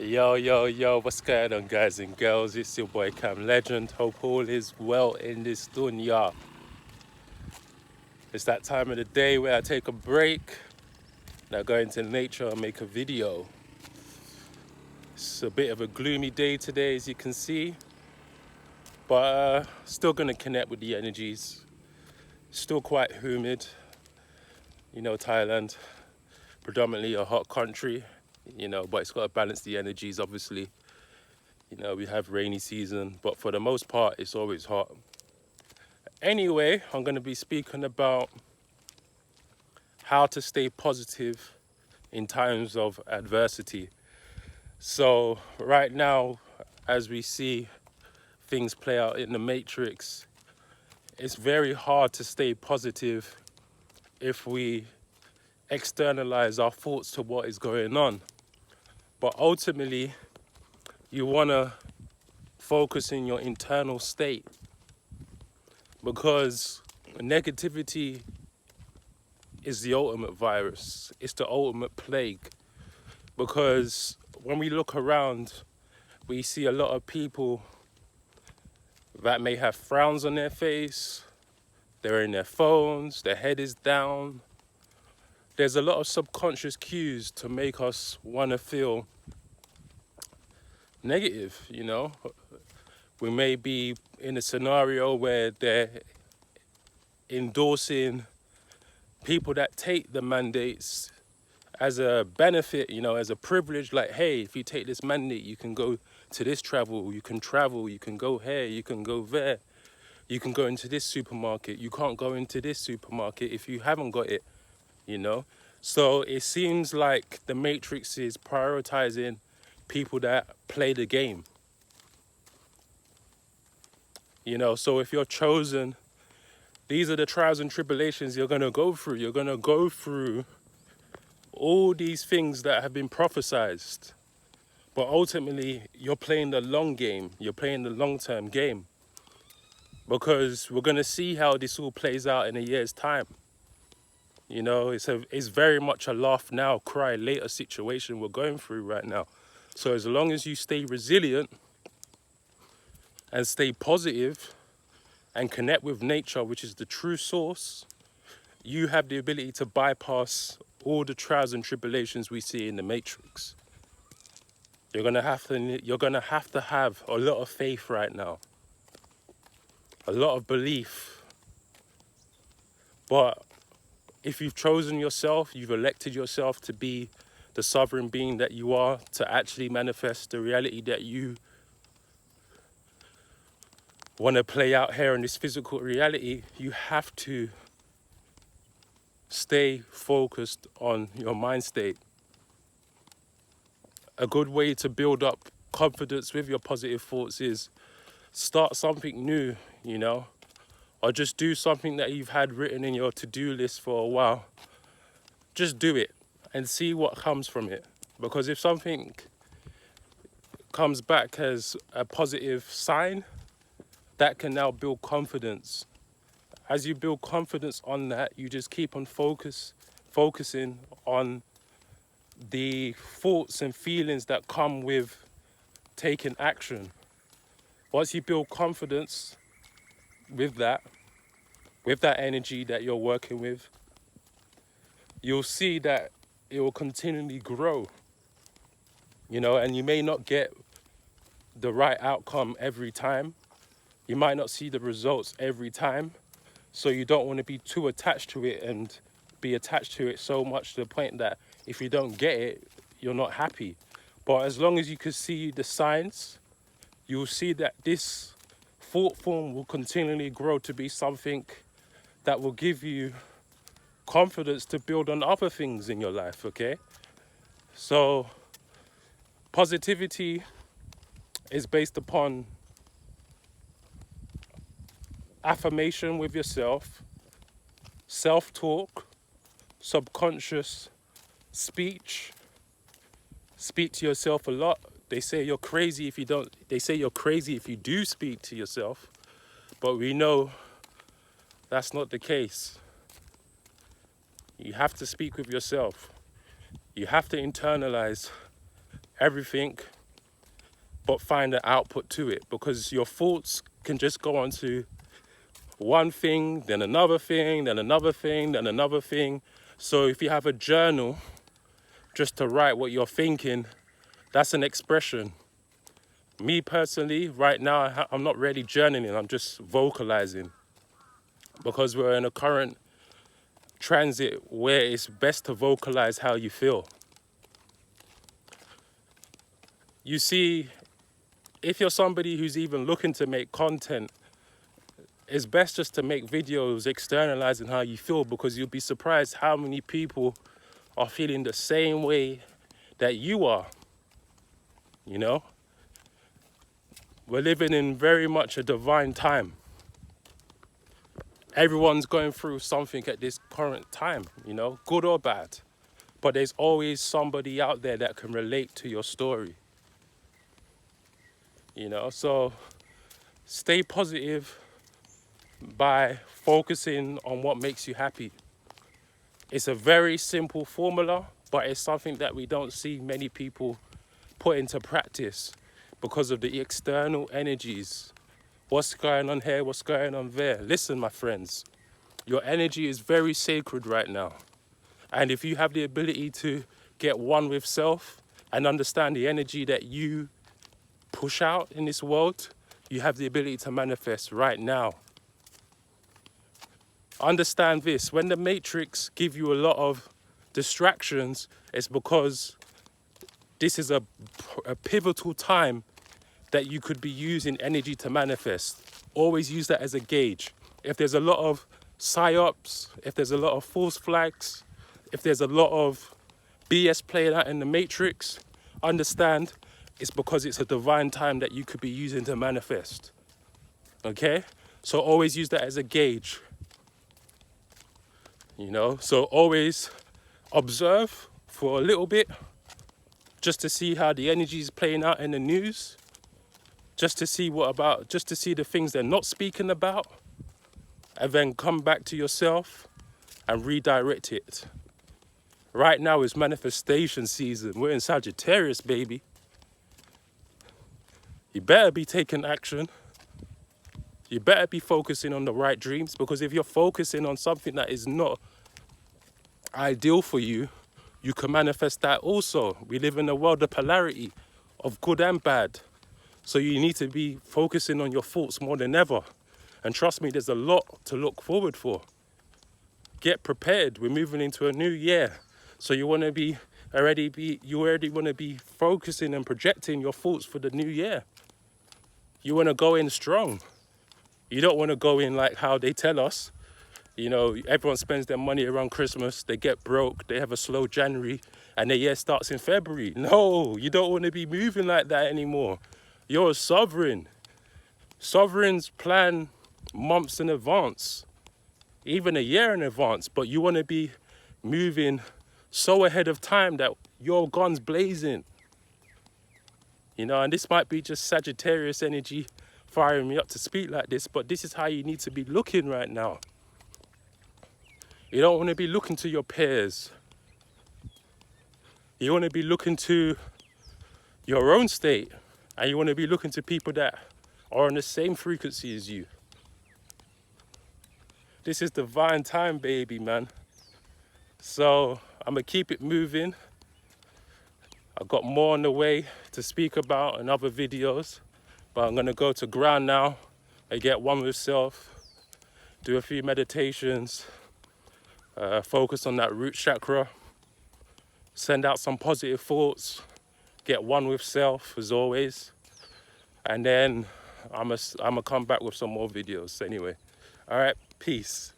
Yo, yo, yo, what's going on, guys and girls? It's your boy Cam Legend. Hope all is well in this dunya. It's that time of the day where I take a break and I go into nature and make a video. It's a bit of a gloomy day today, as you can see, but still gonna connect with the energies. Still quite humid. You know, Thailand, predominantly a hot country, but it's got to balance the energies, obviously. We have rainy season, but for the most part, it's always hot. Anyway, I'm going to be speaking about how to stay positive in times of adversity. So right now, as we see things play out in the Matrix, it's very hard to stay positive if we externalize our thoughts to what is going on. But ultimately, you want to focus in your internal state, because negativity is the ultimate virus. It's the ultimate plague, because when we look around, we see a lot of people that may have frowns on their face, they're in their phones, their head is down. There's a lot of subconscious cues to make us want to feel negative, We may be in a scenario where they're endorsing people that take the mandates as a benefit, as a privilege, like, hey, if you take this mandate, you can go to this travel, you can go here, you can go there, you can go into this supermarket, you can't go into this supermarket if you haven't got it, So it seems like the Matrix is prioritizing people that play the game. So if you're chosen, these are the trials and tribulations you're going to go through. You're going to go through all these things that have been prophesized. But ultimately, you're playing the long game. You're playing the long-term game. Because we're going to see how this all plays out in a year's time. It's very much a laugh now, cry later situation we're going through right now. So as long as you stay resilient and stay positive and connect with nature, which is the true source, you have the ability to bypass all the trials and tribulations we see in the Matrix. You're gonna have to have a lot of faith right now, a lot of belief. But if you've chosen yourself, you've elected yourself to be the sovereign being that you are, to actually manifest the reality that you want to play out here in this physical reality, you have to stay focused on your mind state. A good way to build up confidence with your positive thoughts is start something new, or just do something that you've had written in your to-do list for a while. Just do it and see what comes from it. Because if something comes back as a positive sign, that can now build confidence. As you build confidence on that, you just keep on focusing on the thoughts and feelings that come with taking action. Once you build confidence with that energy that you're working with, you'll see that it will continually grow, and you may not get the right outcome every time. You might not see the results every time. So you don't want to be too attached to it and be attached to it so much to the point that if you don't get it, you're not happy. But as long as you can see the signs, you'll see that this thought form will continually grow to be something that will give you confidence to build on other things in your life, okay? So positivity is based upon affirmation with yourself, self-talk, subconscious speech. Speak to yourself a lot. They say you're crazy if you don't. They say you're crazy if you do speak to yourself, but we know that's not the case. You have to speak with yourself. You have to internalize everything, but find an output to it, because your thoughts can just go on to one thing, then another thing, then another thing, then another thing. So if you have a journal just to write what you're thinking, that's an expression. Me personally, right now, I'm not really journaling, I'm just vocalizing, because we're in a current transit where it's best to vocalize how you feel. You see, if you're somebody who's even looking to make content, it's best just to make videos externalizing how you feel, because you'll be surprised how many people are feeling the same way that you are. You know, we're living in very much a divine time. Everyone's going through something at this current time, you know, good or bad. But there's always somebody out there that can relate to your story. You know, so stay positive by focusing on what makes you happy. It's a very simple formula, but it's something that we don't see many people put into practice because of the external energies. What's going on here? What's going on there? Listen, my friends, your energy is very sacred right now. And if you have the ability to get one with self and understand the energy that you push out in this world, you have the ability to manifest right now. Understand this, when the matrix give you a lot of distractions, it's because this is a pivotal time that you could be using energy to manifest. Always use that as a gauge. If there's a lot of psyops, if there's a lot of false flags, if there's a lot of BS playing out in the matrix, understand it's because it's a divine time that you could be using to manifest. Okay? So always use that as a gauge. You know, so always observe for a little bit, just to see how the energy is playing out in the news, just to see the things they're not speaking about, and then come back to yourself and redirect it. Right now is manifestation season. We're in Sagittarius, baby. You better be taking action. You better be focusing on the right dreams, because if you're focusing on something that is not ideal for you, you can manifest that also. We live in a world of polarity, of good and bad. So you need to be focusing on your thoughts more than ever. And trust me, there's a lot to look forward for. Get prepared. We're moving into a new year. So you already want to be focusing and projecting your thoughts for the new year. You want to go in strong. You don't want to go in like how they tell us. You know, everyone spends their money around Christmas, they get broke, they have a slow January, and their year starts in February. No, you don't want to be moving like that anymore. You're a sovereign. Sovereigns plan months in advance, even a year in advance, but you want to be moving so ahead of time that your guns blazing. You know, and this might be just Sagittarius energy firing me up to speak like this, but this is how you need to be looking right now. You don't want to be looking to your peers. You want to be looking to your own state, and you want to be looking to people that are on the same frequency as you. This is divine time, baby, man. So I'm going to keep it moving. I've got more on the way to speak about in other videos, but I'm going to go to ground now and get one with self, do a few meditations, focus on that root chakra, send out some positive thoughts, get one with self as always, and then I'm gonna come back with some more videos anyway. All right, peace.